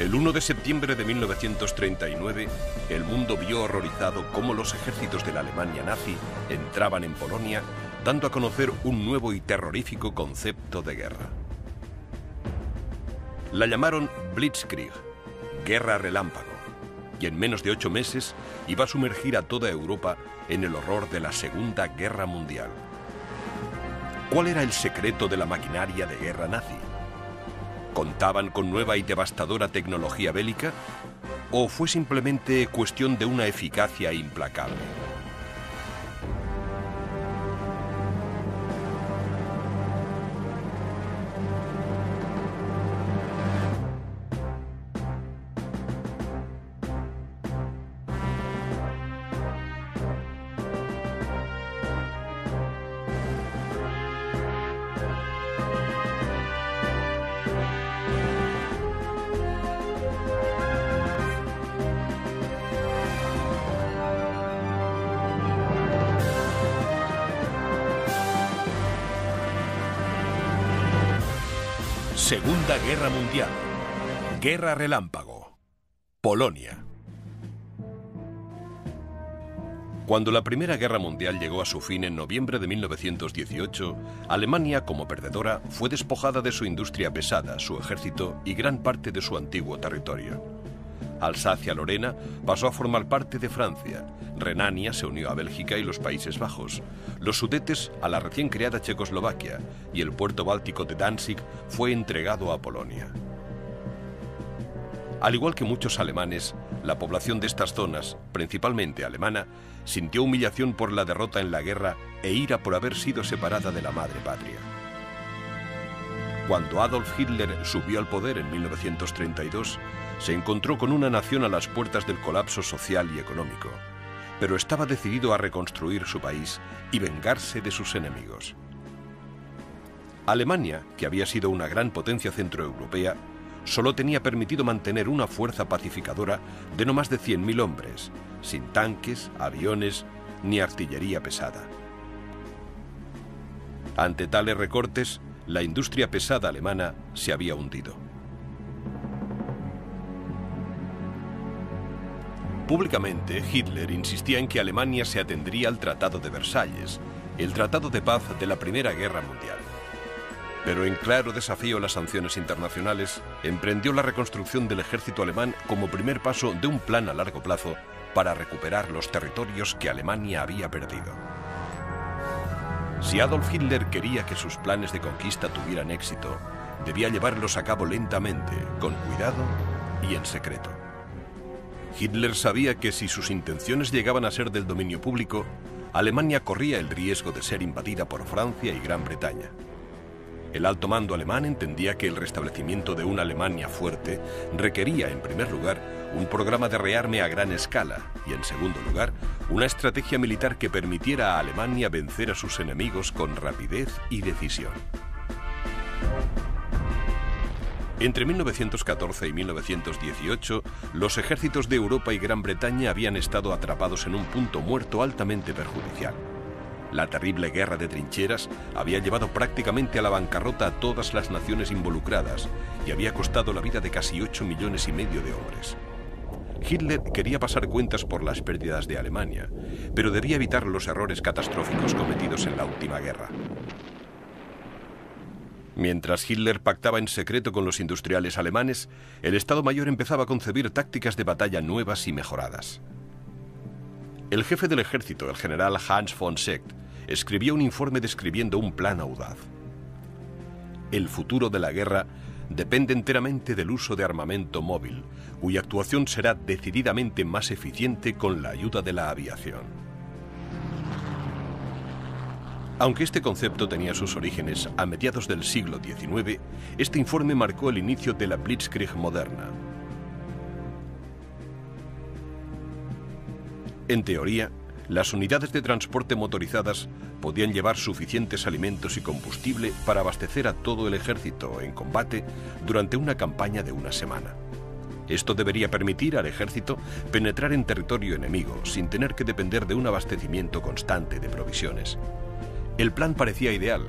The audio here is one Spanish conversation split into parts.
El 1 de septiembre de 1939, el mundo vio horrorizado cómo los ejércitos de la Alemania nazi entraban en Polonia, dando a conocer un nuevo y terrorífico concepto de guerra. La llamaron Blitzkrieg, guerra relámpago, y en menos de 8 meses iba a sumergir a toda Europa en el horror de la Segunda Guerra Mundial. ¿Cuál era el secreto de la maquinaria de guerra nazi? ¿Contaban con nueva y devastadora tecnología bélica? ¿O fue simplemente cuestión de una eficacia implacable? Segunda Guerra Mundial. Guerra relámpago. Polonia. Cuando la Primera Guerra Mundial llegó a su fin en noviembre de 1918, Alemania, como perdedora, fue despojada de su industria pesada, su ejército y gran parte de su antiguo territorio. Alsacia-Lorena pasó a formar parte de Francia, Renania se unió a Bélgica y los Países Bajos, los Sudetes a la recién creada Checoslovaquia y el puerto báltico de Danzig fue entregado a Polonia. Al igual que muchos alemanes, la población de estas zonas, principalmente alemana, sintió humillación por la derrota en la guerra e ira por haber sido separada de la madre patria. Cuando Adolf Hitler subió al poder en 1932, se encontró con una nación a las puertas del colapso social y económico, pero estaba decidido a reconstruir su país y vengarse de sus enemigos. Alemania, que había sido una gran potencia centroeuropea, solo tenía permitido mantener una fuerza pacificadora de no más de 100.000 hombres, sin tanques, aviones ni artillería pesada. Ante tales recortes, la industria pesada alemana se había hundido. Públicamente, Hitler insistía en que Alemania se atendría al Tratado de Versalles, el tratado de paz de la Primera Guerra Mundial. Pero en claro desafío a las sanciones internacionales, emprendió la reconstrucción del ejército alemán como primer paso de un plan a largo plazo para recuperar los territorios que Alemania había perdido. Si Adolf Hitler quería que sus planes de conquista tuvieran éxito, debía llevarlos a cabo lentamente, con cuidado y en secreto. Hitler sabía que si sus intenciones llegaban a ser del dominio público, Alemania corría el riesgo de ser invadida por Francia y Gran Bretaña. El alto mando alemán entendía que el restablecimiento de una Alemania fuerte requería, en primer lugar, un programa de rearme a gran escala y, en segundo lugar, una estrategia militar que permitiera a Alemania vencer a sus enemigos con rapidez y decisión. Entre 1914 y 1918, los ejércitos de Europa y Gran Bretaña habían estado atrapados en un punto muerto altamente perjudicial. La terrible guerra de trincheras había llevado prácticamente a la bancarrota a todas las naciones involucradas y había costado la vida de casi 8,5 millones de hombres. Hitler quería pasar cuentas por las pérdidas de Alemania, pero debía evitar los errores catastróficos cometidos en la última guerra. Mientras Hitler pactaba en secreto con los industriales alemanes, el Estado Mayor empezaba a concebir tácticas de batalla nuevas y mejoradas. El jefe del ejército, el general Hans von Seeckt, escribió un informe describiendo un plan audaz. El futuro de la guerra depende enteramente del uso de armamento móvil, cuya actuación será decididamente más eficiente con la ayuda de la aviación. Aunque este concepto tenía sus orígenes a mediados del siglo XIX, este informe marcó el inicio de la Blitzkrieg moderna. En teoría, las unidades de transporte motorizadas podían llevar suficientes alimentos y combustible para abastecer a todo el ejército en combate durante una campaña de una semana. Esto debería permitir al ejército penetrar en territorio enemigo sin tener que depender de un abastecimiento constante de provisiones. El plan parecía ideal,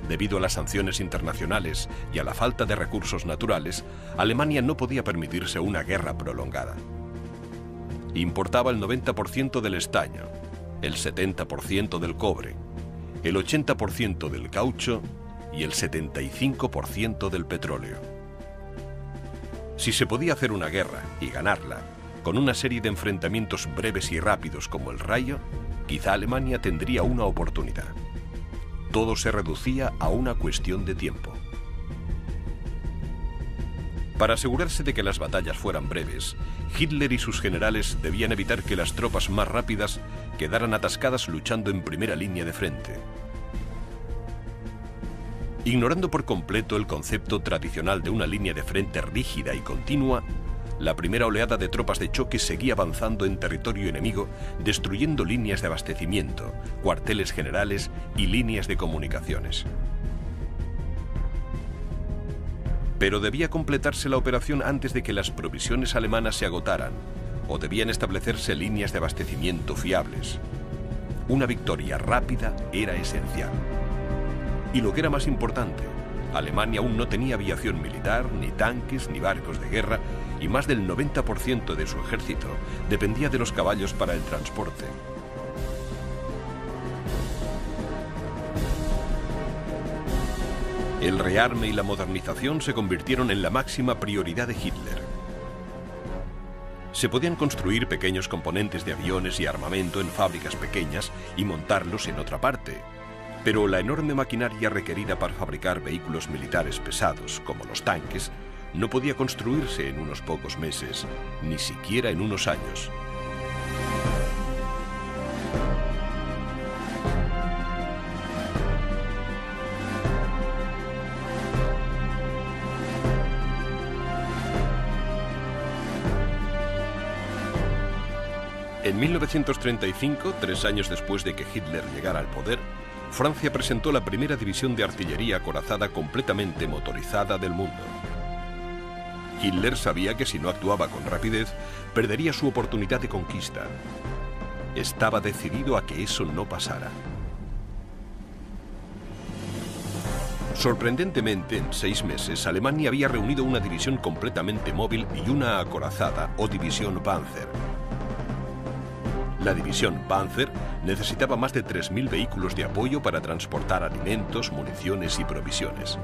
Debido a las sanciones internacionales y a la falta de recursos naturales, Alemania no podía permitirse una guerra prolongada. Importaba el 90% del estaño, el 70% del cobre, el 80% del caucho y el 75% del petróleo. Si se podía hacer una guerra y ganarla, con una serie de enfrentamientos breves y rápidos como el Rayo, quizá Alemania tendría una oportunidad. Todo se reducía a una cuestión de tiempo. Para asegurarse de que las batallas fueran breves, Hitler y sus generales debían evitar que las tropas más rápidas quedaran atascadas luchando en primera línea de frente. Ignorando por completo el concepto tradicional de una línea de frente rígida y continua, la primera oleada de tropas de choque seguía avanzando en territorio enemigo, destruyendo líneas de abastecimiento, cuarteles generales y líneas de comunicaciones. Pero debía completarse la operación antes de que las provisiones alemanas se agotaran, o debían establecerse líneas de abastecimiento fiables. Una victoria rápida era esencial. Y lo que era más importante, Alemania aún no tenía aviación militar, ni tanques, ni barcos de guerra, y más del 90% de su ejército dependía de los caballos para el transporte. El rearme y la modernización se convirtieron en la máxima prioridad de Hitler. Se podían construir pequeños componentes de aviones y armamento en fábricas pequeñas y montarlos en otra parte, pero la enorme maquinaria requerida para fabricar vehículos militares pesados, como los tanques, no podía construirse en unos pocos meses, ni siquiera en unos años. En 1935, 3 años después de que Hitler llegara al poder, Francia presentó la primera división de artillería acorazada completamente motorizada del mundo. Hitler sabía que si no actuaba con rapidez, perdería su oportunidad de conquista. Estaba decidido a que eso no pasara. Sorprendentemente, en 6 meses, Alemania había reunido una división completamente móvil y una acorazada, o división Panzer. La división Panzer necesitaba más de 3.000 vehículos de apoyo para transportar alimentos, municiones y provisiones.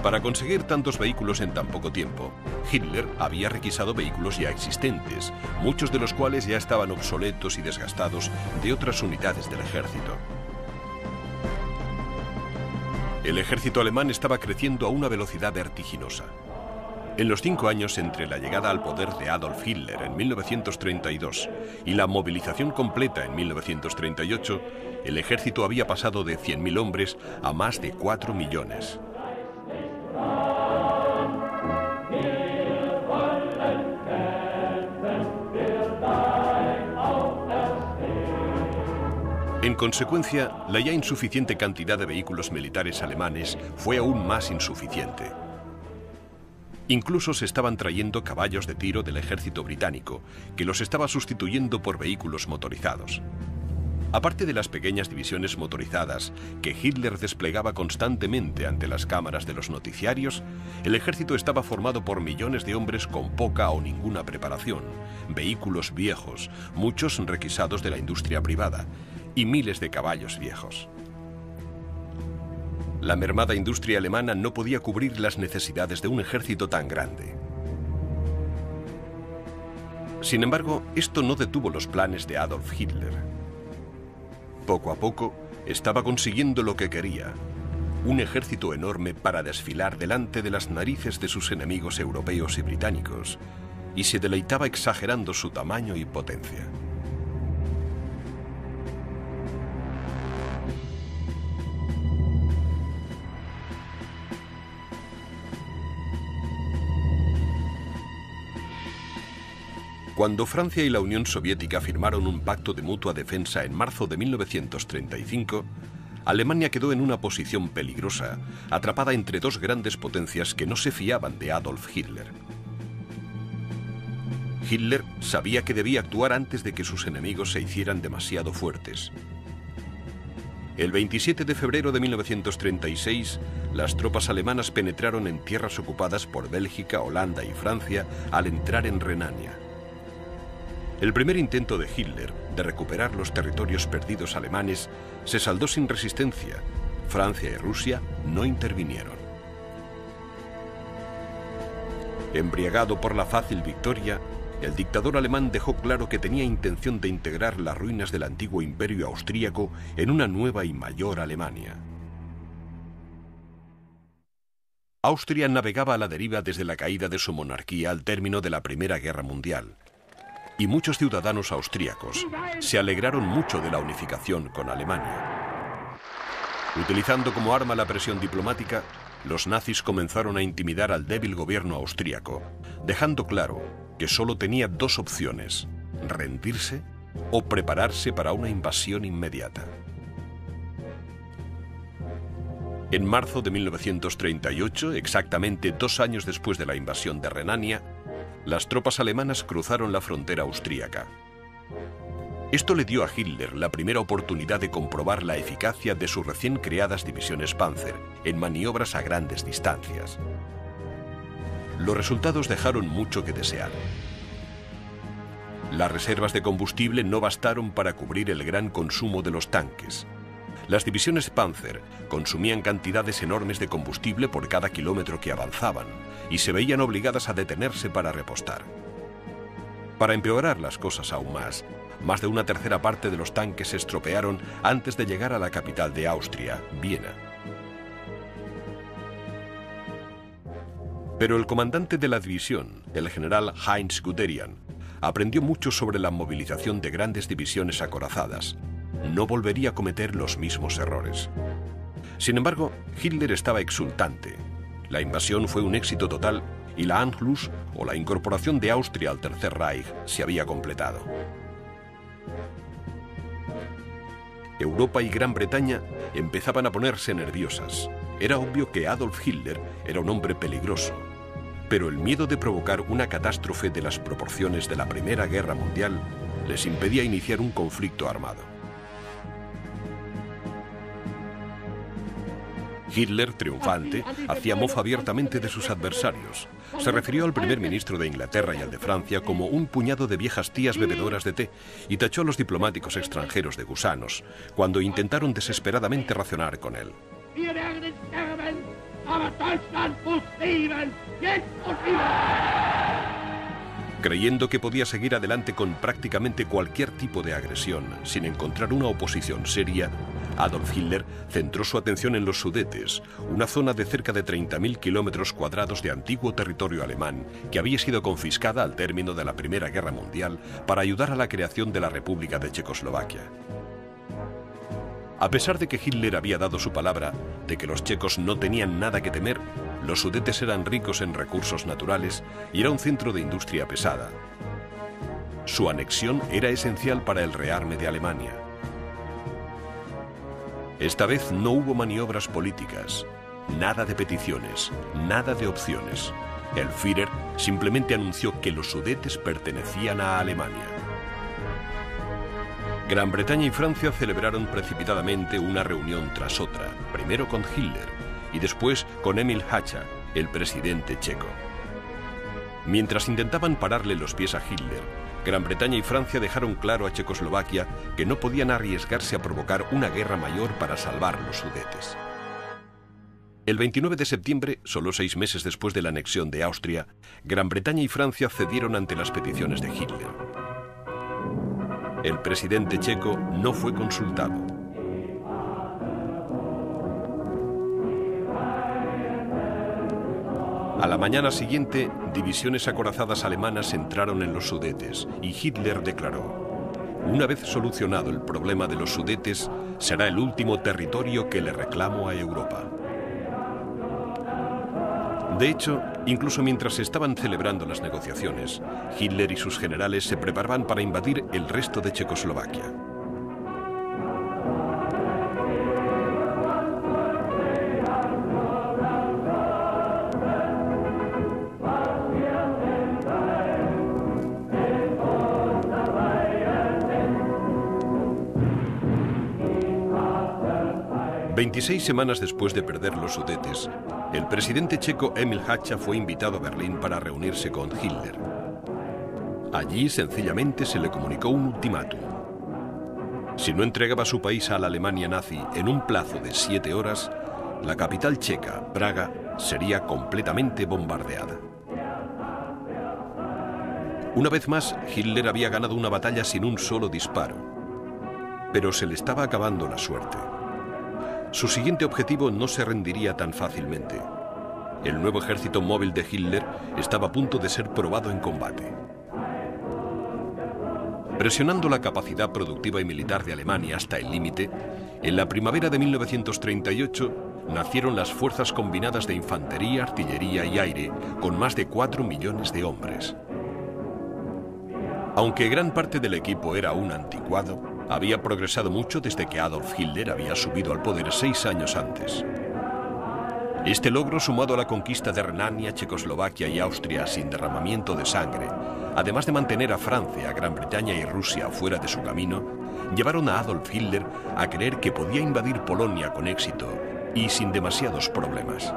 Para conseguir tantos vehículos en tan poco tiempo, Hitler había requisado vehículos ya existentes, muchos de los cuales ya estaban obsoletos y desgastados de otras unidades del ejército. El ejército alemán estaba creciendo a una velocidad vertiginosa. En los 5 años entre la llegada al poder de Adolf Hitler en 1932 y la movilización completa en 1938, el ejército había pasado de 100.000 hombres a más de 4 millones. En consecuencia, la ya insuficiente cantidad de vehículos militares alemanes fue aún más insuficiente. Incluso se estaban trayendo caballos de tiro del ejército británico, que los estaba sustituyendo por vehículos motorizados. Aparte de las pequeñas divisiones motorizadas que Hitler desplegaba constantemente ante las cámaras de los noticiarios, el ejército estaba formado por millones de hombres con poca o ninguna preparación, vehículos viejos, muchos requisados de la industria privada, y miles de caballos viejos. La mermada industria alemana no podía cubrir las necesidades de un ejército tan grande. Sin embargo, esto no detuvo los planes de Adolf Hitler. Poco a poco, estaba consiguiendo lo que quería: un ejército enorme para desfilar delante de las narices de sus enemigos europeos y británicos, y se deleitaba exagerando su tamaño y potencia. Cuando Francia y la Unión Soviética firmaron un pacto de mutua defensa en marzo de 1935, Alemania quedó en una posición peligrosa, atrapada entre dos grandes potencias que no se fiaban de Adolf Hitler. Hitler sabía que debía actuar antes de que sus enemigos se hicieran demasiado fuertes. El 27 de febrero de 1936, las tropas alemanas penetraron en tierras ocupadas por Bélgica, Holanda y Francia al entrar en Renania. El primer intento de Hitler de recuperar los territorios perdidos alemanes se saldó sin resistencia. Francia y Rusia no intervinieron. Embriagado por la fácil victoria, el dictador alemán dejó claro que tenía intención de integrar las ruinas del antiguo imperio austríaco en una nueva y mayor Alemania. Austria navegaba a la deriva desde la caída de su monarquía al término de la Primera Guerra Mundial, y muchos ciudadanos austríacos se alegraron mucho de la unificación con Alemania. Utilizando como arma la presión diplomática, los nazis comenzaron a intimidar al débil gobierno austríaco, dejando claro que solo tenía dos opciones: rendirse o prepararse para una invasión inmediata. En marzo de 1938, exactamente 2 años después de la invasión de Renania, las tropas alemanas cruzaron la frontera austríaca. Esto le dio a Hitler la primera oportunidad de comprobar la eficacia de sus recién creadas divisiones Panzer en maniobras a grandes distancias. Los resultados dejaron mucho que desear. Las reservas de combustible no bastaron para cubrir el gran consumo de los tanques. Las divisiones Panzer consumían cantidades enormes de combustible por cada kilómetro que avanzaban y se veían obligadas a detenerse para repostar. Para empeorar las cosas aún más de una tercera parte de los tanques se estropearon antes de llegar a la capital de Austria, Viena. Pero el comandante de la división, el general Heinz Guderian, aprendió mucho sobre la movilización de grandes divisiones acorazadas. No volvería a cometer los mismos errores. Sin embargo, Hitler estaba exultante. La invasión fue un éxito total y la Anschluss, o la incorporación de Austria al Tercer Reich, se había completado. Europa y Gran Bretaña empezaban a ponerse nerviosas. Era obvio que Adolf Hitler era un hombre peligroso, pero el miedo de provocar una catástrofe de las proporciones de la Primera Guerra Mundial les impedía iniciar un conflicto armado. Hitler, triunfante, hacía mofa abiertamente de sus adversarios. Se refirió al primer ministro de Inglaterra y al de Francia como un puñado de viejas tías bebedoras de té y tachó a los diplomáticos extranjeros de gusanos cuando intentaron desesperadamente razonar con él. Creyendo que podía seguir adelante con prácticamente cualquier tipo de agresión sin encontrar una oposición seria, Adolf Hitler centró su atención en los Sudetes, una zona de cerca de 30.000 kilómetros cuadrados de antiguo territorio alemán que había sido confiscada al término de la Primera Guerra Mundial para ayudar a la creación de la República de Checoslovaquia. A pesar de que Hitler había dado su palabra de que los checos no tenían nada que temer, los Sudetes eran ricos en recursos naturales y era un centro de industria pesada. Su anexión era esencial para el rearme de Alemania. Esta vez no hubo maniobras políticas, nada de peticiones, nada de opciones. El Führer simplemente anunció que los Sudetes pertenecían a Alemania. Gran Bretaña y Francia celebraron precipitadamente una reunión tras otra, primero con Hitler y después con Emil Hácha, el presidente checo. Mientras intentaban pararle los pies a Hitler, Gran Bretaña y Francia dejaron claro a Checoslovaquia que no podían arriesgarse a provocar una guerra mayor para salvar los Sudetes. El 29 de septiembre, solo 6 meses después de la anexión de Austria, Gran Bretaña y Francia cedieron ante las peticiones de Hitler. El presidente checo no fue consultado. A la mañana siguiente, divisiones acorazadas alemanas entraron en los Sudetes y Hitler declaró: una vez solucionado el problema de los Sudetes, será el último territorio que le reclamo a Europa. De hecho, incluso mientras estaban celebrando las negociaciones, Hitler y sus generales se preparaban para invadir el resto de Checoslovaquia. 26 semanas después de perder los Sudetes, el presidente checo Emil Hácha fue invitado a Berlín para reunirse con Hitler. Allí sencillamente se le comunicó un ultimátum. Si no entregaba su país a la Alemania nazi en un plazo de 7 horas, la capital checa, Praga, sería completamente bombardeada. Una vez más, Hitler había ganado una batalla sin un solo disparo, pero se le estaba acabando la suerte. Su siguiente objetivo no se rendiría tan fácilmente. El nuevo ejército móvil de Hitler estaba a punto de ser probado en combate. Presionando la capacidad productiva y militar de Alemania hasta el límite, en la primavera de 1938 nacieron las Fuerzas Combinadas de Infantería, Artillería y Aire, con más de 4 millones de hombres. Aunque gran parte del equipo era un anticuado, había progresado mucho desde que Adolf Hitler había subido al poder 6 años antes. Este logro, sumado a la conquista de Renania, Checoslovaquia y Austria sin derramamiento de sangre, además de mantener a Francia, Gran Bretaña y Rusia fuera de su camino, llevaron a Adolf Hitler a creer que podía invadir Polonia con éxito y sin demasiados problemas.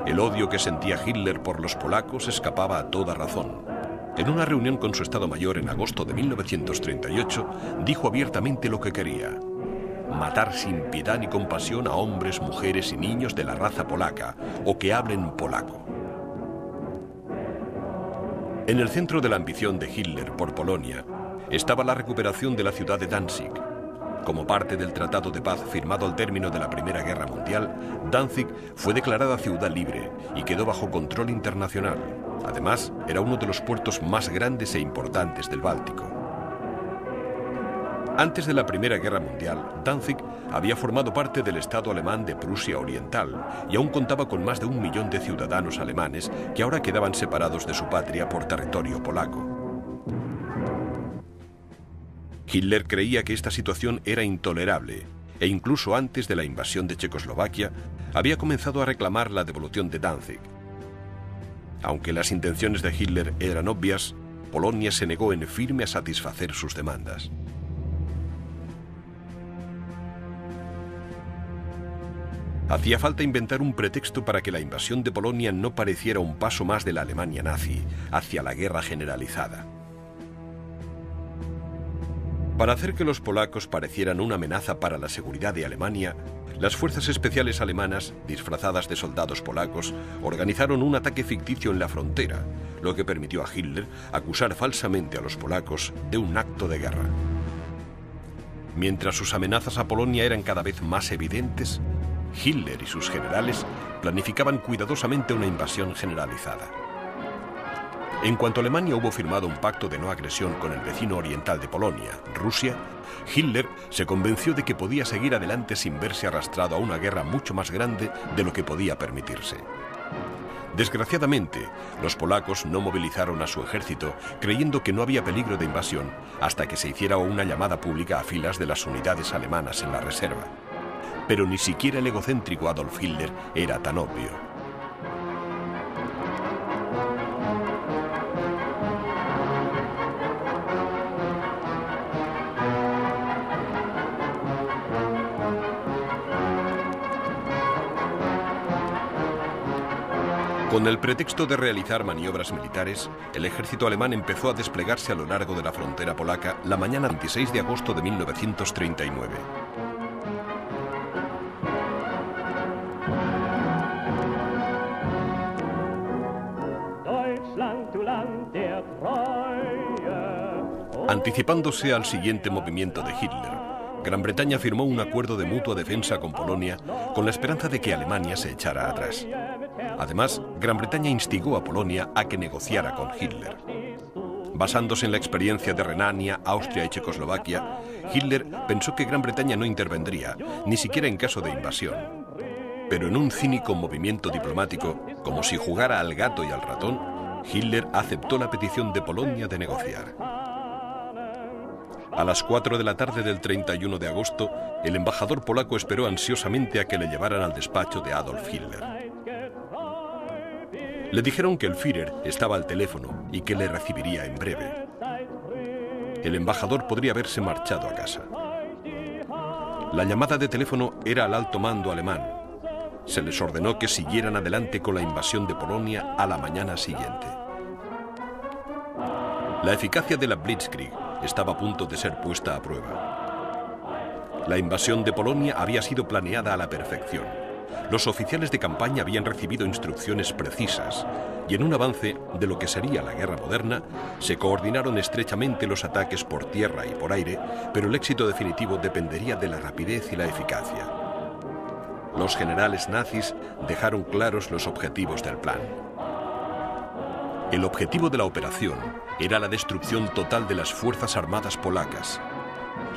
El odio que sentía Hitler por los polacos escapaba a toda razón. En una reunión con su Estado Mayor en agosto de 1938, dijo abiertamente lo que quería: matar sin piedad ni compasión a hombres, mujeres y niños de la raza polaca o que hablen polaco. En el centro de la ambición de Hitler por Polonia estaba la recuperación de la ciudad de Danzig. Como parte del Tratado de Paz firmado al término de la Primera Guerra Mundial, Danzig fue declarada ciudad libre y quedó bajo control internacional. Además, era uno de los puertos más grandes e importantes del Báltico. Antes de la Primera Guerra Mundial, Danzig había formado parte del Estado alemán de Prusia Oriental y aún contaba con más de 1 millón de ciudadanos alemanes que ahora quedaban separados de su patria por territorio polaco. Hitler creía que esta situación era intolerable e incluso antes de la invasión de Checoslovaquia había comenzado a reclamar la devolución de Danzig. Aunque las intenciones de Hitler eran obvias, Polonia se negó en firme a satisfacer sus demandas. Hacía falta inventar un pretexto para que la invasión de Polonia no pareciera un paso más de la Alemania nazi hacia la guerra generalizada. Para hacer que los polacos parecieran una amenaza para la seguridad de Alemania, las fuerzas especiales alemanas, disfrazadas de soldados polacos, organizaron un ataque ficticio en la frontera, lo que permitió a Hitler acusar falsamente a los polacos de un acto de guerra. Mientras sus amenazas a Polonia eran cada vez más evidentes, Hitler y sus generales planificaban cuidadosamente una invasión generalizada. En cuanto Alemania hubo firmado un pacto de no agresión con el vecino oriental de Polonia, Rusia, Hitler se convenció de que podía seguir adelante sin verse arrastrado a una guerra mucho más grande de lo que podía permitirse. Desgraciadamente, los polacos no movilizaron a su ejército creyendo que no había peligro de invasión hasta que se hiciera una llamada pública a filas de las unidades alemanas en la reserva. Pero ni siquiera el egocéntrico Adolf Hitler era tan obvio. Con el pretexto de realizar maniobras militares, el ejército alemán empezó a desplegarse a lo largo de la frontera polaca la mañana del 26 de agosto de 1939. Anticipándose al siguiente movimiento de Hitler, Gran Bretaña firmó un acuerdo de mutua defensa con Polonia con la esperanza de que Alemania se echara atrás. Además, Gran Bretaña instigó a Polonia a que negociara con Hitler. Basándose en la experiencia de Renania, Austria y Checoslovaquia, Hitler pensó que Gran Bretaña no intervendría, ni siquiera en caso de invasión. Pero en un cínico movimiento diplomático, como si jugara al gato y al ratón, Hitler aceptó la petición de Polonia de negociar. A las 4 de la tarde del 31 de agosto, el embajador polaco esperó ansiosamente a que le llevaran al despacho de Adolf Hitler. Le dijeron que el Führer estaba al teléfono y que le recibiría en breve. El embajador podría haberse marchado a casa. La llamada de teléfono era al alto mando alemán. Se les ordenó que siguieran adelante con la invasión de Polonia a la mañana siguiente. La eficacia de la Blitzkrieg estaba a punto de ser puesta a prueba. La invasión de Polonia había sido planeada a la perfección. Los oficiales de campaña habían recibido instrucciones precisas y en un avance de lo que sería la guerra moderna, se coordinaron estrechamente los ataques por tierra y por aire, pero el éxito definitivo dependería de la rapidez y la eficacia. Los generales nazis dejaron claros los objetivos del plan. El objetivo de la operación era la destrucción total de las fuerzas armadas polacas.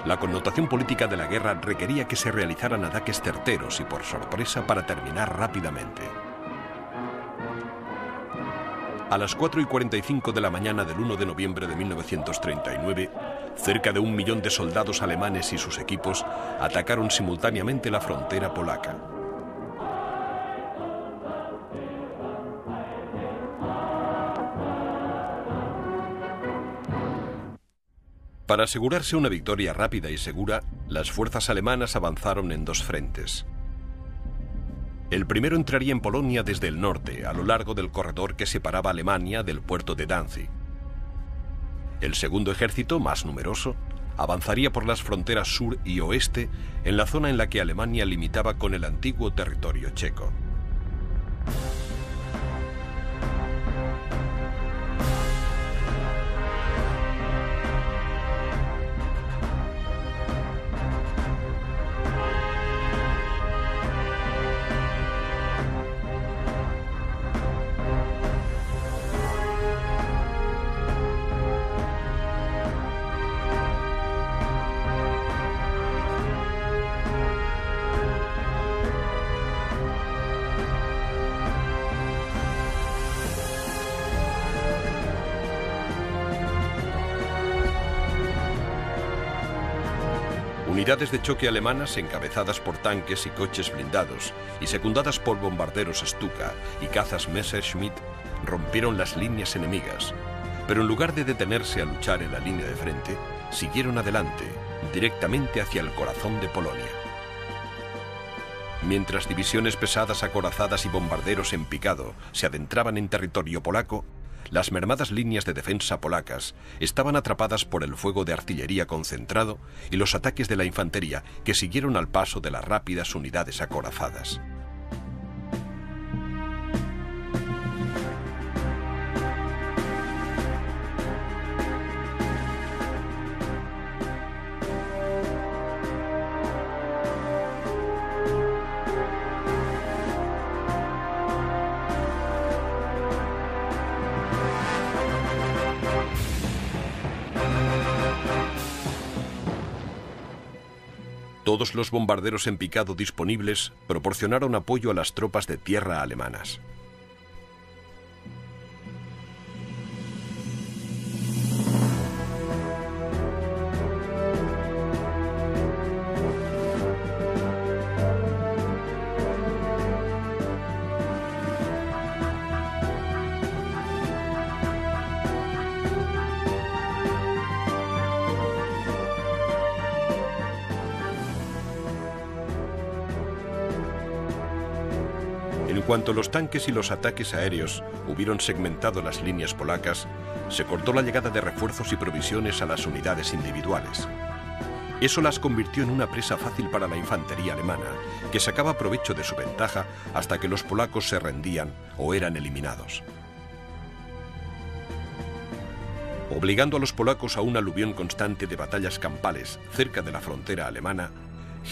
La connotación política de la guerra requería que se realizaran ataques certeros y por sorpresa para terminar rápidamente. A las 4:45 de la mañana del 1 de noviembre de 1939, cerca de 1 millón de soldados alemanes y sus equipos atacaron simultáneamente la frontera polaca. Para asegurarse una victoria rápida y segura, las fuerzas alemanas avanzaron en dos frentes. El primero entraría en Polonia desde el norte, a lo largo del corredor que separaba Alemania del puerto de Danzig. El segundo ejército, más numeroso, avanzaría por las fronteras sur y oeste en la zona en la que Alemania limitaba con el antiguo territorio checo. Unidades de choque alemanas encabezadas por tanques y coches blindados y secundadas por bombarderos Stuka y cazas Messerschmitt rompieron las líneas enemigas, pero en lugar de detenerse a luchar en la línea de frente, siguieron adelante, directamente hacia el corazón de Polonia. Mientras divisiones pesadas acorazadas y bombarderos en picado se adentraban en territorio polaco, las mermadas líneas de defensa polacas estaban atrapadas por el fuego de artillería concentrado y los ataques de la infantería que siguieron al paso de las rápidas unidades acorazadas. Todos los bombarderos en picado disponibles proporcionaron apoyo a las tropas de tierra alemanas. En cuanto los tanques y los ataques aéreos hubieron segmentado las líneas polacas, se cortó la llegada de refuerzos y provisiones a las unidades individuales. Eso las convirtió en una presa fácil para la infantería alemana, que sacaba provecho de su ventaja hasta que los polacos se rendían o eran eliminados. Obligando a los polacos a un aluvión constante de batallas campales cerca de la frontera alemana,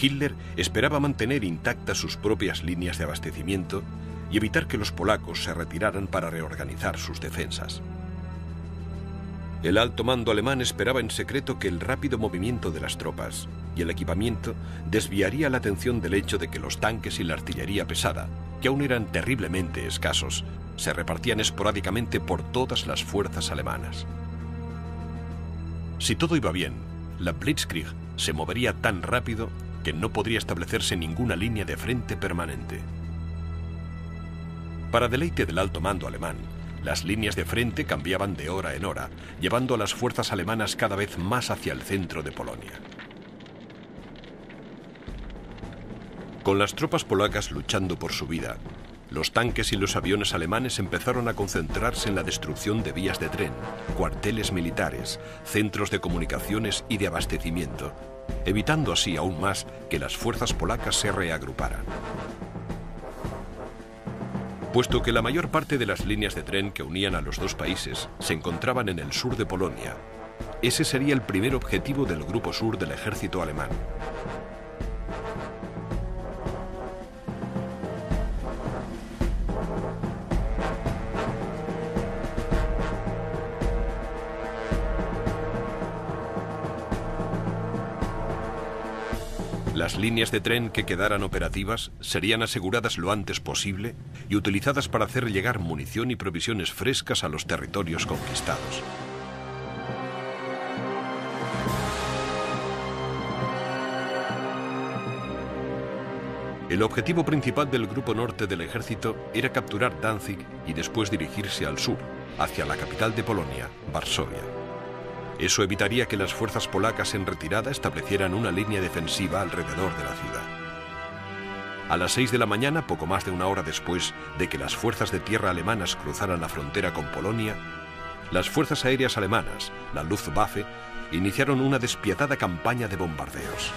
Hitler esperaba mantener intactas sus propias líneas de abastecimiento y evitar que los polacos se retiraran para reorganizar sus defensas. El alto mando alemán esperaba en secreto que el rápido movimiento de las tropas y el equipamiento desviaría la atención del hecho de que los tanques y la artillería pesada, que aún eran terriblemente escasos, se repartían esporádicamente por todas las fuerzas alemanas. Si todo iba bien, la Blitzkrieg se movería tan rápido que no podría establecerse ninguna línea de frente permanente. Para deleite del alto mando alemán, las líneas de frente cambiaban de hora en hora, llevando a las fuerzas alemanas cada vez más hacia el centro de Polonia. Con las tropas polacas luchando por su vida, los tanques y los aviones alemanes empezaron a concentrarse en la destrucción de vías de tren, cuarteles militares, centros de comunicaciones y de abastecimiento, evitando así aún más que las fuerzas polacas se reagruparan. Puesto que la mayor parte de las líneas de tren que unían a los dos países se encontraban en el sur de Polonia, ese sería el primer objetivo del Grupo Sur del ejército alemán. Las líneas de tren que quedaran operativas serían aseguradas lo antes posible y utilizadas para hacer llegar munición y provisiones frescas a los territorios conquistados. El objetivo principal del Grupo Norte del ejército era capturar Danzig y después dirigirse al sur, hacia la capital de Polonia, Varsovia. Eso evitaría que las fuerzas polacas en retirada establecieran una línea defensiva alrededor de la ciudad. A las 6 de la mañana, poco más de una hora después de que las fuerzas de tierra alemanas cruzaran la frontera con Polonia, las fuerzas aéreas alemanas, la Luftwaffe, iniciaron una despiadada campaña de bombardeos.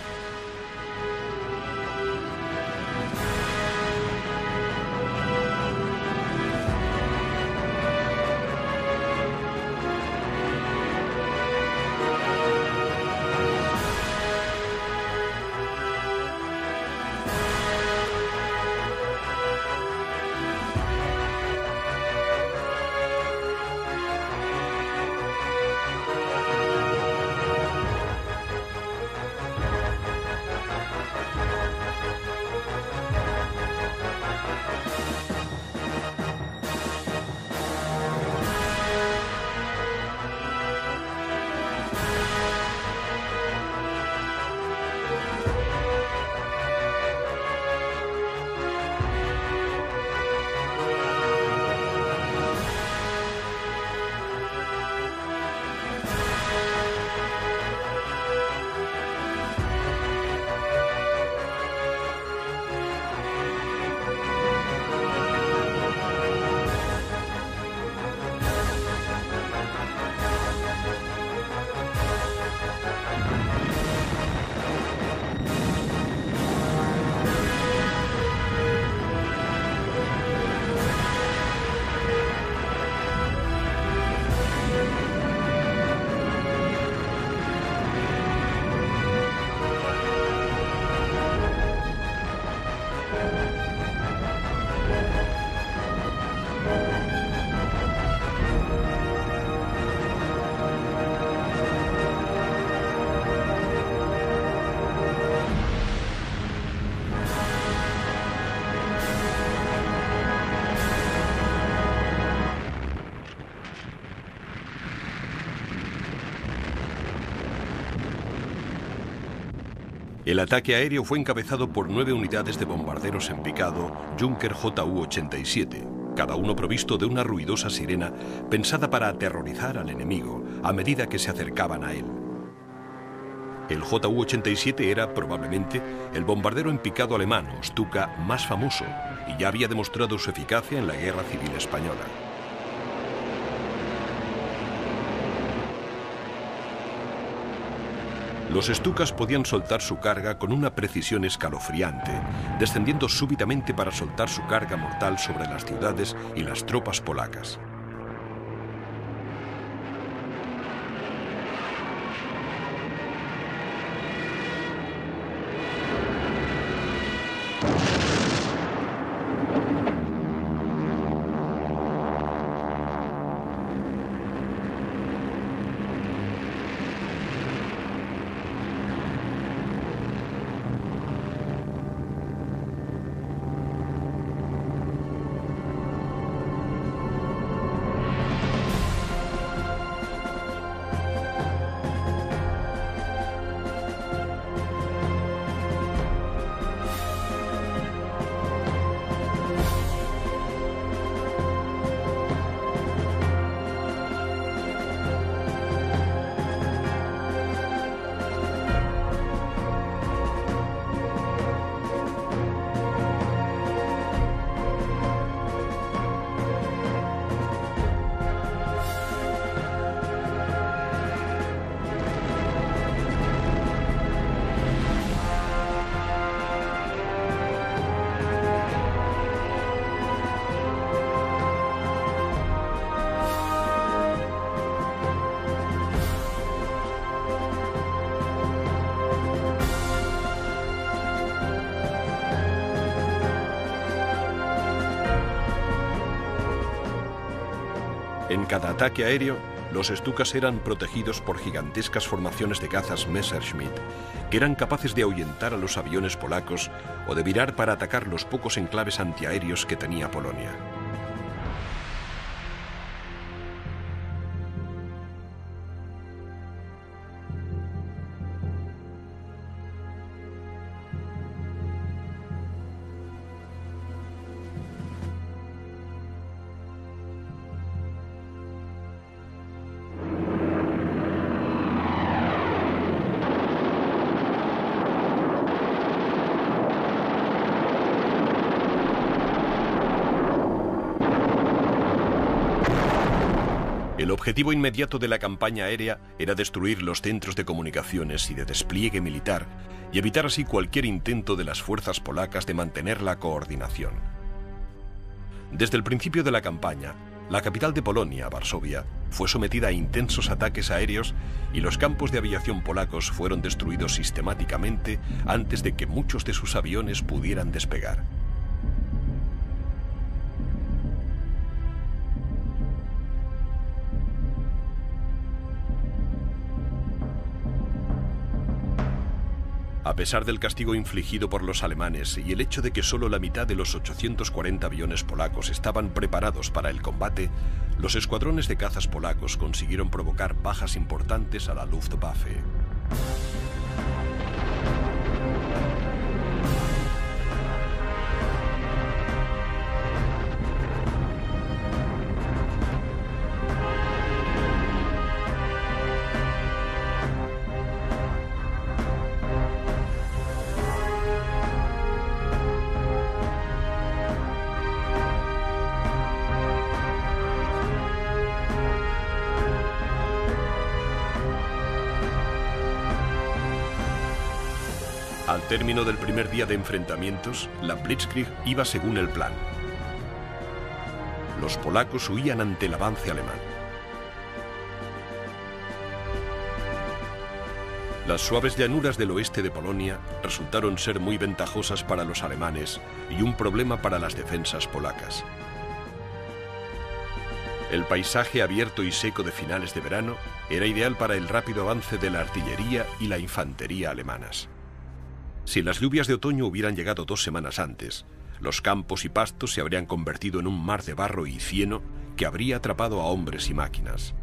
El ataque aéreo fue encabezado por 9 unidades de bombarderos en picado Junker Ju-87, cada uno provisto de una ruidosa sirena pensada para aterrorizar al enemigo a medida que se acercaban a él. El Ju-87 era, probablemente, el bombardero en picado alemán, o Stuka, más famoso, y ya había demostrado su eficacia en la Guerra Civil Española. Los Stukas podían soltar su carga con una precisión escalofriante, descendiendo súbitamente para soltar su carga mortal sobre las ciudades y las tropas polacas. En cada ataque aéreo, los Stukas eran protegidos por gigantescas formaciones de cazas Messerschmitt, que eran capaces de ahuyentar a los aviones polacos o de virar para atacar los pocos enclaves antiaéreos que tenía Polonia. El objetivo inmediato de la campaña aérea era destruir los centros de comunicaciones y de despliegue militar y evitar así cualquier intento de las fuerzas polacas de mantener la coordinación. Desde el principio de la campaña, la capital de Polonia, Varsovia, fue sometida a intensos ataques aéreos y los campos de aviación polacos fueron destruidos sistemáticamente antes de que muchos de sus aviones pudieran despegar. A pesar del castigo infligido por los alemanes y el hecho de que solo la mitad de los 840 aviones polacos estaban preparados para el combate, los escuadrones de cazas polacos consiguieron provocar bajas importantes a la Luftwaffe. Al término del primer día de enfrentamientos, la Blitzkrieg iba según el plan. Los polacos huían ante el avance alemán. Las suaves llanuras del oeste de Polonia resultaron ser muy ventajosas para los alemanes y un problema para las defensas polacas. El paisaje abierto y seco de finales de verano era ideal para el rápido avance de la artillería y la infantería alemanas. Si las lluvias de otoño hubieran llegado 2 semanas antes, los campos y pastos se habrían convertido en un mar de barro y cieno que habría atrapado a hombres y máquinas.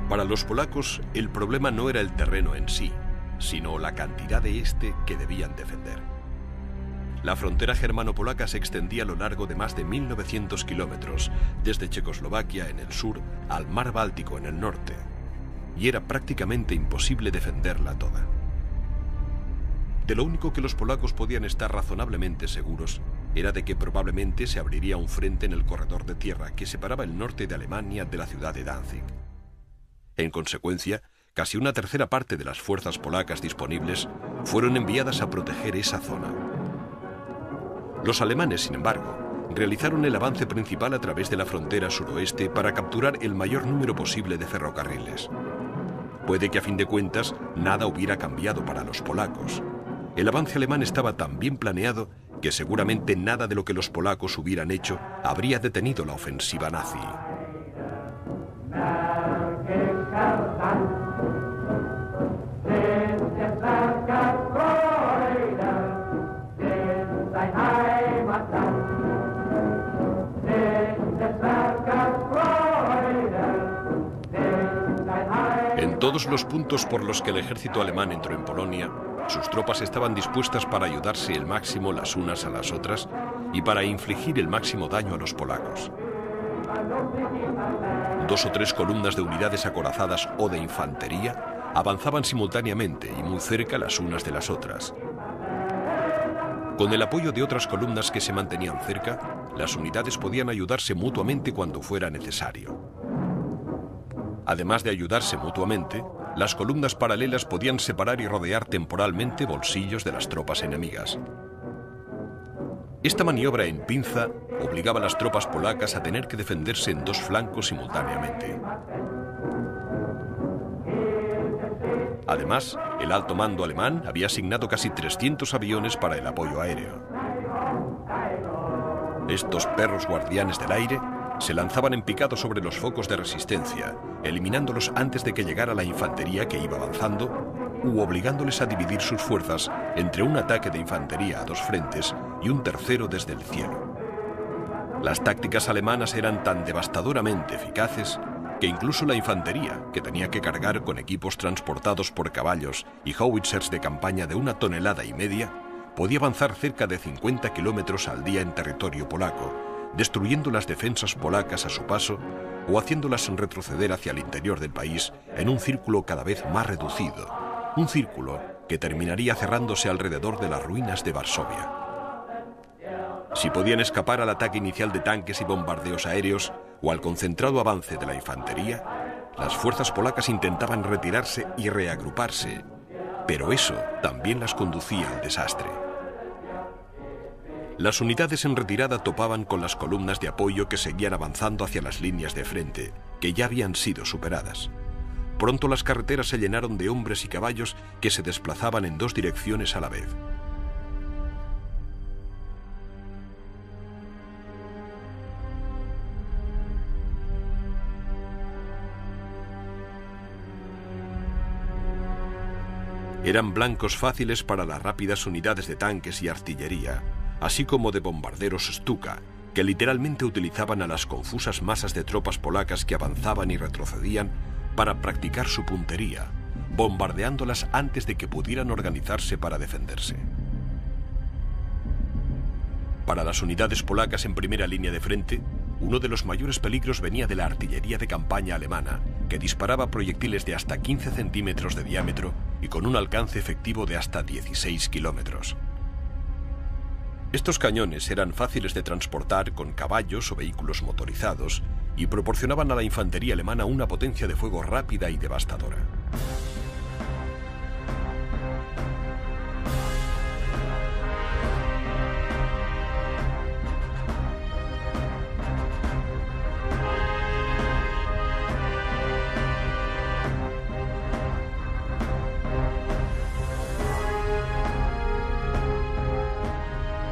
Para los polacos, el problema no era el terreno en sí, sino la cantidad de este que debían defender. La frontera germano-polaca se extendía a lo largo de más de 1.900 kilómetros, desde Checoslovaquia en el sur al mar Báltico en el norte, y era prácticamente imposible defenderla toda. De lo único que los polacos podían estar razonablemente seguros era de que probablemente se abriría un frente en el corredor de tierra que separaba el norte de Alemania de la ciudad de Danzig. En consecuencia, casi una tercera parte de las fuerzas polacas disponibles fueron enviadas a proteger esa zona. Los alemanes, sin embargo, realizaron el avance principal a través de la frontera suroeste para capturar el mayor número posible de ferrocarriles. Puede que a fin de cuentas nada hubiera cambiado para los polacos. El avance alemán estaba tan bien planeado que seguramente nada de lo que los polacos hubieran hecho habría detenido la ofensiva nazi. En todos los puntos por los que el ejército alemán entró en Polonia, sus tropas estaban dispuestas para ayudarse el máximo las unas a las otras y para infligir el máximo daño a los polacos. 2 o 3 columnas de unidades acorazadas o de infantería avanzaban simultáneamente y muy cerca las unas de las otras. Con el apoyo de otras columnas que se mantenían cerca, las unidades podían ayudarse mutuamente cuando fuera necesario. Además de ayudarse mutuamente, las columnas paralelas podían separar y rodear temporalmente bolsillos de las tropas enemigas. Esta maniobra en pinza obligaba a las tropas polacas a tener que defenderse en 2 flancos simultáneamente. Además, el alto mando alemán había asignado casi 300 aviones para el apoyo aéreo. Estos perros guardianes del aire se lanzaban en picado sobre los focos de resistencia, eliminándolos antes de que llegara la infantería que iba avanzando, u obligándoles a dividir sus fuerzas entre un ataque de infantería a dos frentes y un tercero desde el cielo. Las tácticas alemanas eran tan devastadoramente eficaces que incluso la infantería, que tenía que cargar con equipos transportados por caballos y howitzers de campaña de 1,5 toneladas, podía avanzar cerca de 50 kilómetros al día en territorio polaco, destruyendo las defensas polacas a su paso o haciéndolas retroceder hacia el interior del país en un círculo cada vez más reducido, un círculo que terminaría cerrándose alrededor de las ruinas de Varsovia. Si podían escapar al ataque inicial de tanques y bombardeos aéreos o al concentrado avance de la infantería, las fuerzas polacas intentaban retirarse y reagruparse, pero eso también las conducía al desastre. Las unidades en retirada topaban con las columnas de apoyo que seguían avanzando hacia las líneas de frente, que ya habían sido superadas. Pronto las carreteras se llenaron de hombres y caballos que se desplazaban en dos direcciones a la vez. Eran blancos fáciles para las rápidas unidades de tanques y artillería, así como de bombarderos Stuka, que literalmente utilizaban a las confusas masas de tropas polacas que avanzaban y retrocedían para practicar su puntería, bombardeándolas antes de que pudieran organizarse para defenderse. Para las unidades polacas en primera línea de frente, uno de los mayores peligros venía de la artillería de campaña alemana, que disparaba proyectiles de hasta 15 centímetros de diámetro y con un alcance efectivo de hasta 16 kilómetros. Estos cañones eran fáciles de transportar con caballos o vehículos motorizados y proporcionaban a la infantería alemana una potencia de fuego rápida y devastadora.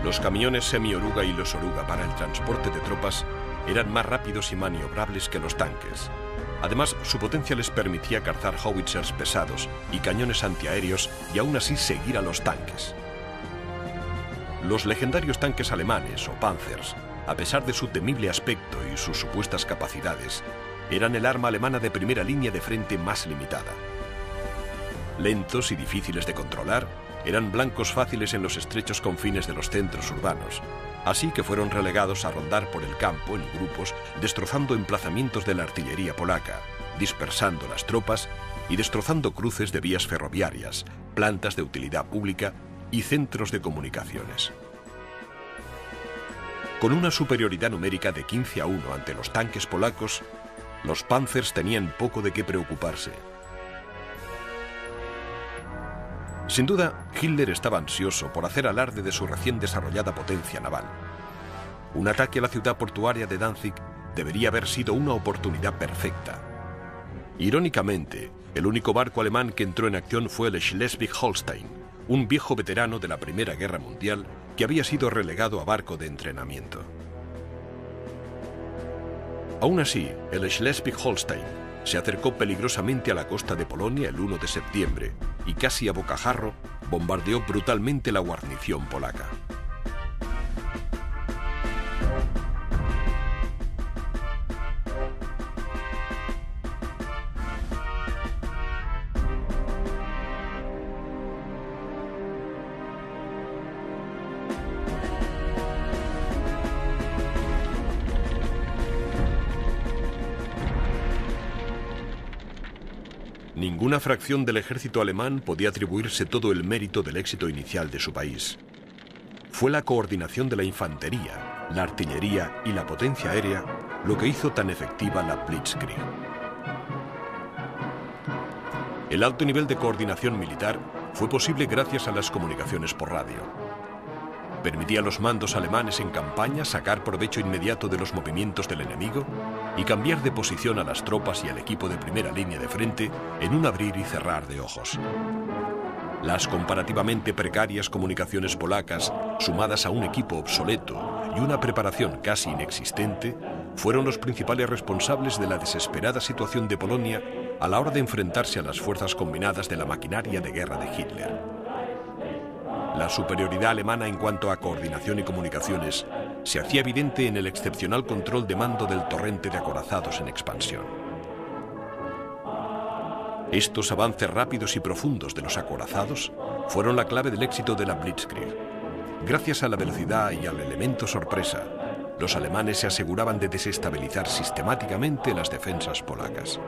Los camiones semi-oruga y los oruga para el transporte de tropas eran más rápidos y maniobrables que los tanques. Además, su potencia les permitía cazar howitzers pesados y cañones antiaéreos y aún así seguir a los tanques. Los legendarios tanques alemanes o Panzers, a pesar de su temible aspecto y sus supuestas capacidades, eran el arma alemana de primera línea de frente más limitada. Lentos y difíciles de controlar, eran blancos fáciles en los estrechos confines de los centros urbanos, así que fueron relegados a rondar por el campo en grupos, destrozando emplazamientos de la artillería polaca, dispersando las tropas y destrozando cruces de vías ferroviarias, plantas de utilidad pública y centros de comunicaciones. Con una superioridad numérica de 15-1 ante los tanques polacos, los Panzers tenían poco de qué preocuparse. Sin duda, Hitler estaba ansioso por hacer alarde de su recién desarrollada potencia naval. Un ataque a la ciudad portuaria de Danzig debería haber sido una oportunidad perfecta. Irónicamente, el único barco alemán que entró en acción fue el Schleswig-Holstein, un viejo veterano de la Primera Guerra Mundial que había sido relegado a barco de entrenamiento. Aún así, el Schleswig-Holstein se acercó peligrosamente a la costa de Polonia el 1 de septiembre y casi a bocajarro bombardeó brutalmente la guarnición polaca. Ninguna fracción del ejército alemán podía atribuirse todo el mérito del éxito inicial de su país. Fue la coordinación de la infantería, la artillería y la potencia aérea lo que hizo tan efectiva la Blitzkrieg. El alto nivel de coordinación militar fue posible gracias a las comunicaciones por radio. Permitía a los mandos alemanes en campaña sacar provecho inmediato de los movimientos del enemigo y cambiar de posición a las tropas y al equipo de primera línea de frente en un abrir y cerrar de ojos. Las comparativamente precarias comunicaciones polacas, sumadas a un equipo obsoleto y una preparación casi inexistente, fueron los principales responsables de la desesperada situación de Polonia a la hora de enfrentarse a las fuerzas combinadas de la maquinaria de guerra de Hitler. La superioridad alemana en cuanto a coordinación y comunicaciones se hacía evidente en el excepcional control de mando del torrente de acorazados en expansión. Estos avances rápidos y profundos de los acorazados fueron la clave del éxito de la Blitzkrieg. Gracias a la velocidad y al elemento sorpresa, los alemanes se aseguraban de desestabilizar sistemáticamente las defensas polacas.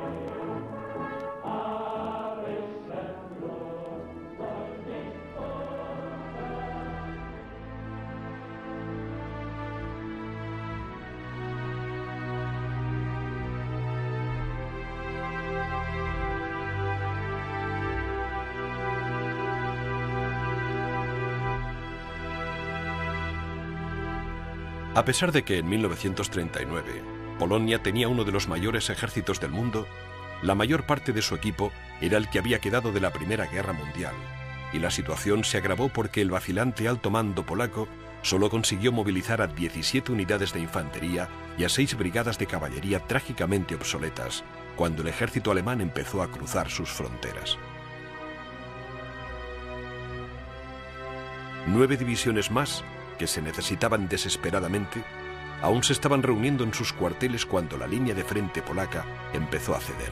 A pesar de que en 1939 Polonia tenía uno de los mayores ejércitos del mundo, la mayor parte de su equipo era el que había quedado de la Primera Guerra Mundial, y la situación se agravó porque el vacilante alto mando polaco solo consiguió movilizar a 17 unidades de infantería y a 6 brigadas de caballería trágicamente obsoletas cuando el ejército alemán empezó a cruzar sus fronteras. 9 divisiones más, que se necesitaban desesperadamente, aún se estaban reuniendo en sus cuarteles cuando la línea de frente polaca empezó a ceder.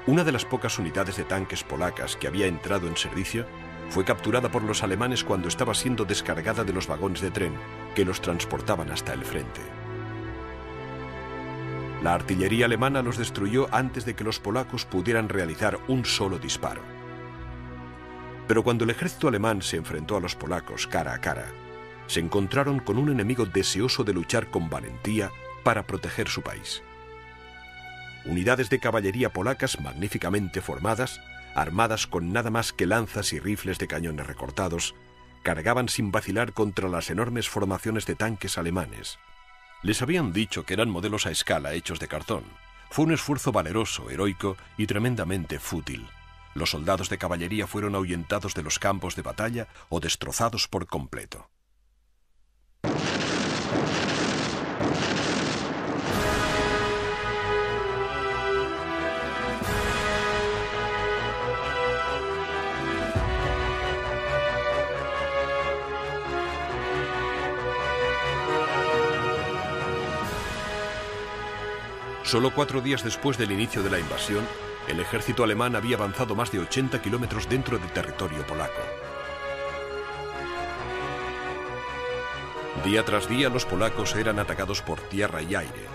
Una de las pocas unidades de tanques polacas que había entrado en servicio fue capturada por los alemanes cuando estaba siendo descargada de los vagones de tren que los transportaban hasta el frente. La artillería alemana los destruyó antes de que los polacos pudieran realizar un solo disparo. Pero cuando el ejército alemán se enfrentó a los polacos cara a cara, se encontraron con un enemigo deseoso de luchar con valentía para proteger su país. Unidades de caballería polacas magníficamente formadas, armadas con nada más que lanzas y rifles de cañones recortados, cargaban sin vacilar contra las enormes formaciones de tanques alemanes. Les habían dicho que eran modelos a escala hechos de cartón. Fue un esfuerzo valeroso, heroico y tremendamente fútil. Los soldados de caballería fueron ahuyentados de los campos de batalla o destrozados por completo. Solo 4 días después del inicio de la invasión, el ejército alemán había avanzado más de 80 kilómetros dentro del territorio polaco. Día tras día los polacos eran atacados por tierra y aire.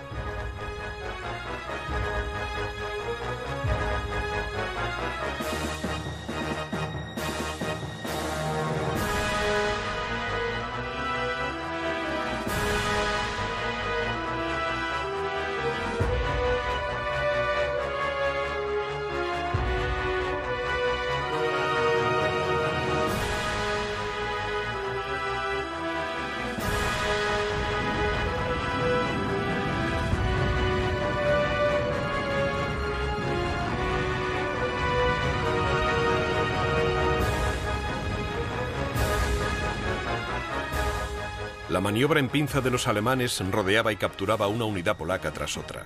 La maniobra en pinza de los alemanes rodeaba y capturaba una unidad polaca tras otra,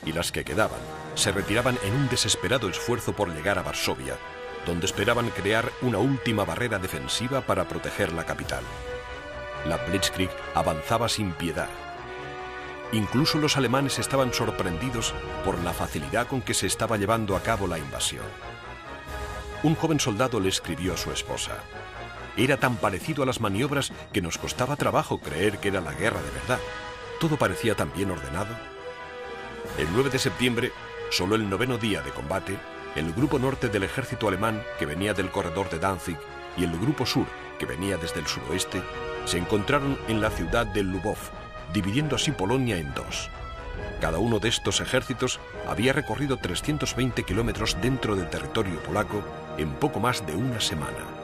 y las que quedaban se retiraban en un desesperado esfuerzo por llegar a Varsovia, donde esperaban crear una última barrera defensiva para proteger la capital. La Blitzkrieg avanzaba sin piedad. Incluso los alemanes estaban sorprendidos por la facilidad con que se estaba llevando a cabo la invasión. Un joven soldado le escribió a su esposa: «Era tan parecido a las maniobras que nos costaba trabajo creer que era la guerra de verdad. Todo parecía tan bien ordenado». El 9 de septiembre, solo el 9º día de combate, el grupo norte del ejército alemán, que venía del corredor de Danzig, y el grupo sur, que venía desde el suroeste, se encontraron en la ciudad de Lubov, dividiendo así Polonia en dos. Cada uno de estos ejércitos había recorrido 320 kilómetros dentro del territorio polaco en poco más de una semana.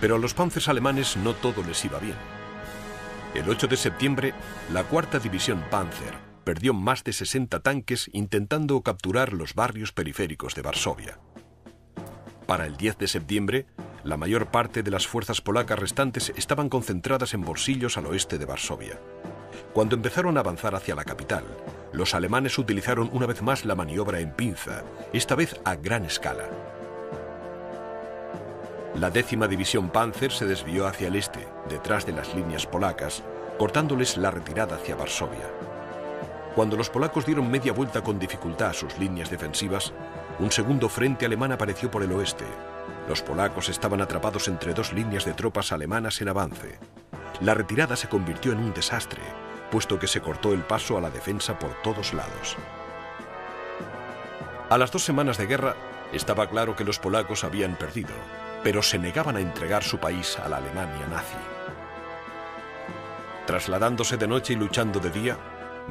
Pero a los panzers alemanes no todo les iba bien. El 8 de septiembre, la cuarta división Panzer perdió más de 60 tanques intentando capturar los barrios periféricos de Varsovia. Para el 10 de septiembre, la mayor parte de las fuerzas polacas restantes estaban concentradas en Bolsillos al oeste de Varsovia. Cuando empezaron a avanzar hacia la capital, los alemanes utilizaron una vez más la maniobra en pinza, esta vez a gran escala. La 10ª división Panzer se desvió hacia el este, detrás de las líneas polacas, cortándoles la retirada hacia Varsovia. Cuando los polacos dieron media vuelta con dificultad a sus líneas defensivas, un segundo frente alemán apareció por el oeste. Los polacos estaban atrapados entre dos líneas de tropas alemanas en avance. La retirada se convirtió en un desastre, puesto que se cortó el paso a la defensa por todos lados. A las 2 semanas de guerra, estaba claro que los polacos habían perdido, pero se negaban a entregar su país a la Alemania nazi. Trasladándose de noche y luchando de día,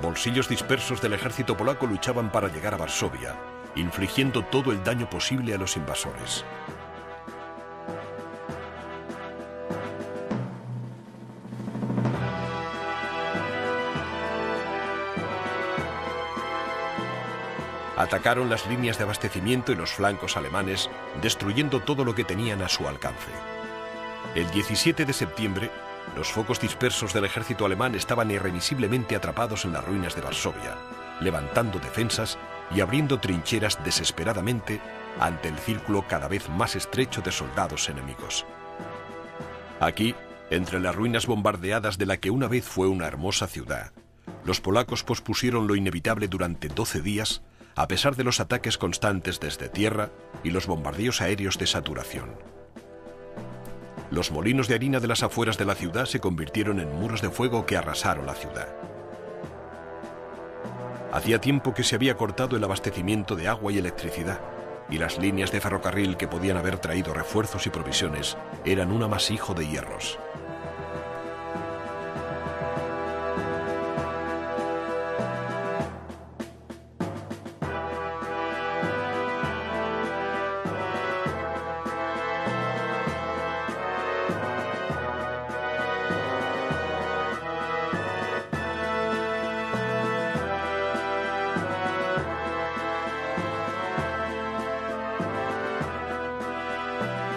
bolsillos dispersos del ejército polaco luchaban para llegar a Varsovia, infligiendo todo el daño posible a los invasores. Atacaron las líneas de abastecimiento y los flancos alemanes, destruyendo todo lo que tenían a su alcance. El 17 de septiembre, los focos dispersos del ejército alemán estaban irremisiblemente atrapados en las ruinas de Varsovia, levantando defensas y abriendo trincheras desesperadamente ante el círculo cada vez más estrecho de soldados enemigos. Aquí, entre las ruinas bombardeadas de la que una vez fue una hermosa ciudad, los polacos pospusieron lo inevitable durante 12 días, a pesar de los ataques constantes desde tierra y los bombardeos aéreos de saturación. Los molinos de harina de las afueras de la ciudad se convirtieron en muros de fuego que arrasaron la ciudad. Hacía tiempo que se había cortado el abastecimiento de agua y electricidad, y las líneas de ferrocarril que podían haber traído refuerzos y provisiones eran un amasijo de hierros.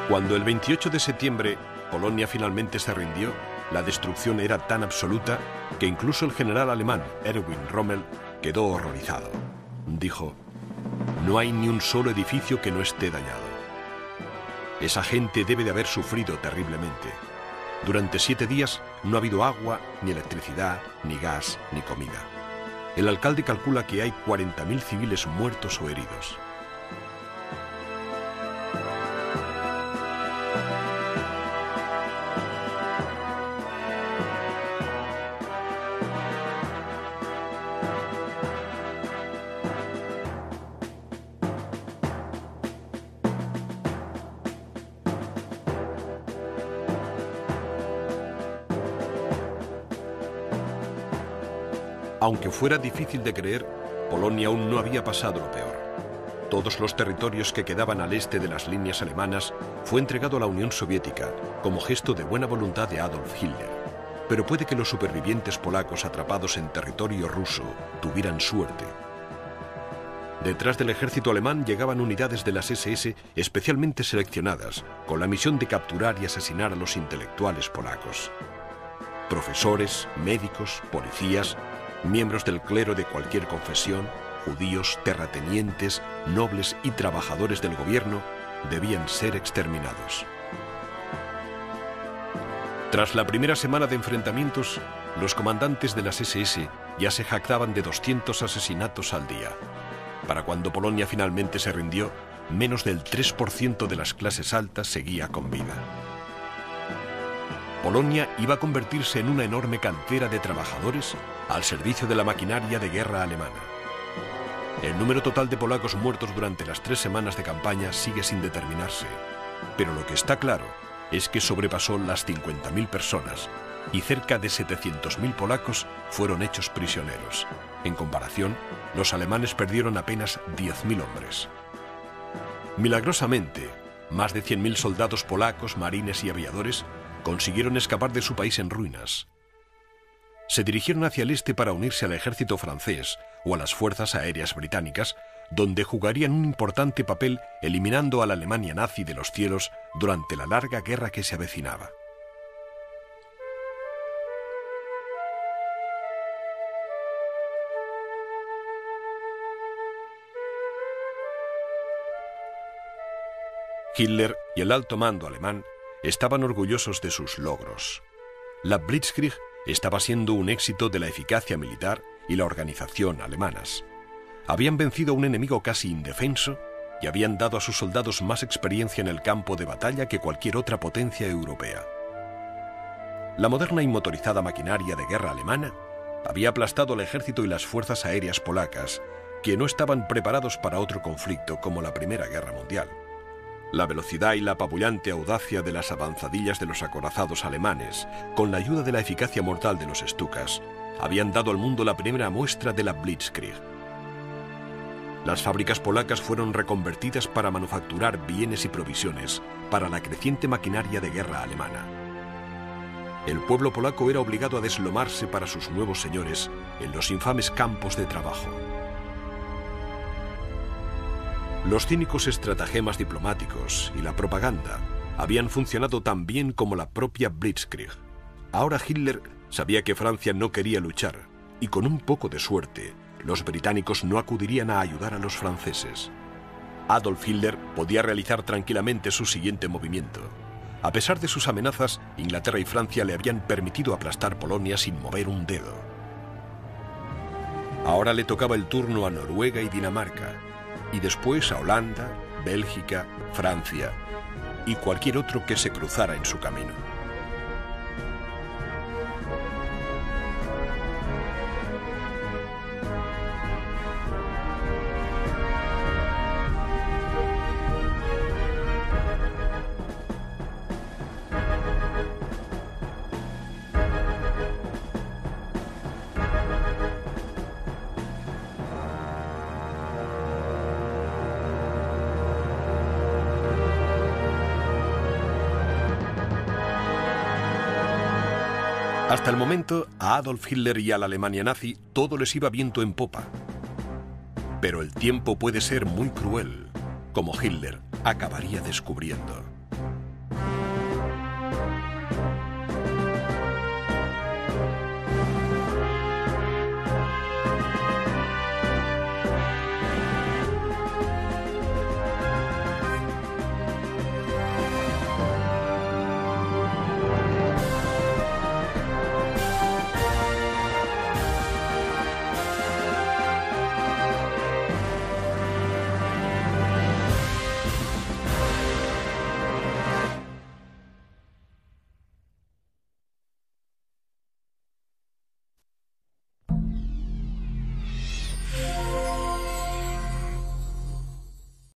Cuando el 28 de septiembre Polonia finalmente se rindió, la destrucción era tan absoluta que incluso el general alemán Erwin Rommel quedó horrorizado. Dijo: "No hay ni un solo edificio que no esté dañado. Esa gente debe de haber sufrido terriblemente. Durante 7 días no ha habido agua, ni electricidad, ni gas, ni comida. El alcalde calcula que hay 40.000 civiles muertos o heridos". Aunque fuera difícil de creer, Polonia aún no había pasado lo peor. Todos los territorios que quedaban al este de las líneas alemanas fue entregado a la Unión Soviética como gesto de buena voluntad de Adolf Hitler. Pero puede que los supervivientes polacos atrapados en territorio ruso tuvieran suerte. Detrás del ejército alemán llegaban unidades de las SS especialmente seleccionadas, con la misión de capturar y asesinar a los intelectuales polacos. Profesores, médicos, policías, miembros del clero de cualquier confesión, judíos, terratenientes, nobles y trabajadores del gobierno debían ser exterminados. Tras la primera semana de enfrentamientos, los comandantes de las SS ya se jactaban de 200 asesinatos al día. Para cuando Polonia finalmente se rindió, menos del 3% de las clases altas seguía con vida. Polonia iba a convertirse en una enorme cantera de trabajadores al servicio de la maquinaria de guerra alemana. El número total de polacos muertos durante las 3 semanas de campaña sigue sin determinarse, pero lo que está claro es que sobrepasó las 50.000 personas y cerca de 700.000 polacos fueron hechos prisioneros. En comparación, los alemanes perdieron apenas 10.000 hombres. Milagrosamente, más de 100.000 soldados polacos, marines y aviadores consiguieron escapar de su país en ruinas. Se dirigieron hacia el este para unirse al ejército francés o a las fuerzas aéreas británicas, donde jugarían un importante papel eliminando a la Alemania nazi de los cielos durante la larga guerra que se avecinaba. Hitler y el alto mando alemán estaban orgullosos de sus logros. La Blitzkrieg estaba siendo un éxito de la eficacia militar y la organización alemanas. Habían vencido a un enemigo casi indefenso y habían dado a sus soldados más experiencia en el campo de batalla que cualquier otra potencia europea. La moderna y motorizada maquinaria de guerra alemana había aplastado al ejército y las fuerzas aéreas polacas, que no estaban preparados para otro conflicto como la Primera Guerra Mundial. La velocidad y la apabullante audacia de las avanzadillas de los acorazados alemanes, con la ayuda de la eficacia mortal de los Stukas, habían dado al mundo la primera muestra de la Blitzkrieg. Las fábricas polacas fueron reconvertidas para manufacturar bienes y provisiones para la creciente maquinaria de guerra alemana. El pueblo polaco era obligado a deslomarse para sus nuevos señores en los infames campos de trabajo. Los cínicos estratagemas diplomáticos y la propaganda habían funcionado tan bien como la propia Blitzkrieg. Ahora Hitler sabía que Francia no quería luchar y con un poco de suerte los británicos no acudirían a ayudar a los franceses. Adolf Hitler podía realizar tranquilamente su siguiente movimiento. A pesar de sus amenazas, Inglaterra y Francia le habían permitido aplastar Polonia sin mover un dedo. Ahora le tocaba el turno a Noruega y Dinamarca, y después a Holanda, Bélgica, Francia y cualquier otro que se cruzara en su camino. Hasta el momento, a Adolf Hitler y a la Alemania nazi todo les iba viento en popa. Pero el tiempo puede ser muy cruel, como Hitler acabaría descubriendo.